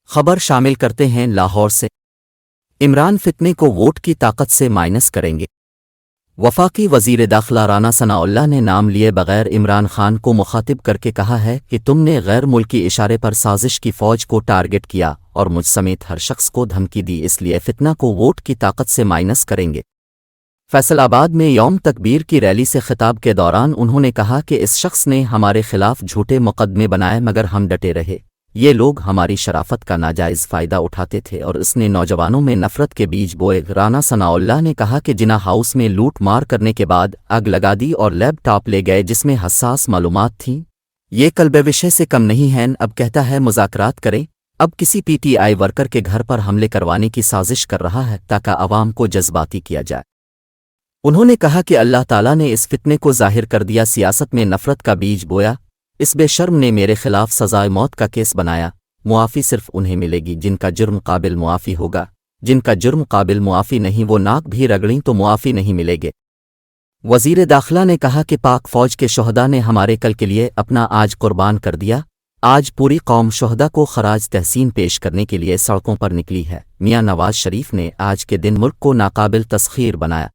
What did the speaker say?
خبر شامل کرتے ہیں لاہور سے۔ عمران فتنے کو ووٹ کی طاقت سے مائنس کریں گے۔ وفاقی وزیر داخلہ رانا ثناءاللہ نے نام لیے بغیر عمران خان کو مخاطب کر کے کہا ہے کہ تم نے غیر ملکی اشارے پر سازش کی فوج کو ٹارگٹ کیا اور مجھ سمیت ہر شخص کو دھمکی دی، اس لیے فتنہ کو ووٹ کی طاقت سے مائنس کریں گے۔ فیصل آباد میں یوم تکبیر کی ریلی سے خطاب کے دوران انہوں نے کہا کہ اس شخص نے ہمارے خلاف جھوٹے مقدمے بنائے مگر ہم ڈٹے رہے۔ یہ لوگ ہماری شرافت کا ناجائز فائدہ اٹھاتے تھے اور اس نے نوجوانوں میں نفرت کے بیج بوئے۔ رانا ثناءاللہ نے کہا کہ جناح ہاؤس میں لوٹ مار کرنے کے بعد آگ لگا دی اور لیپ ٹاپ لے گئے جس میں حساس معلومات تھیں۔ یہ کلب وشے سے کم نہیں ہے، اب کہتا ہے مذاکرات کریں، اب کسی پی ٹی آئی ورکر کے گھر پر حملے کروانے کی سازش کر رہا ہے تاکہ عوام کو جذباتی کیا جائے۔ انہوں نے کہا کہ اللہ تعالیٰ نے اس فتنے کو ظاہر کر دیا، سیاست میں نفرت کا بیج بویا، اس بے شرم نے میرے خلاف سزائے موت کا کیس بنایا۔ معافی صرف انہیں ملے گی جن کا جرم قابل معافی ہوگا، جن کا جرم قابل معافی نہیں وہ ناک بھی رگڑیں تو معافی نہیں ملے گے۔ وزیر داخلہ نے کہا کہ پاک فوج کے شہداء نے ہمارے کل کے لیے اپنا آج قربان کر دیا، آج پوری قوم شہداء کو خراج تحسین پیش کرنے کے لیے سڑکوں پر نکلی ہے۔ میاں نواز شریف نے آج کے دن ملک کو ناقابل تسخیر بنایا۔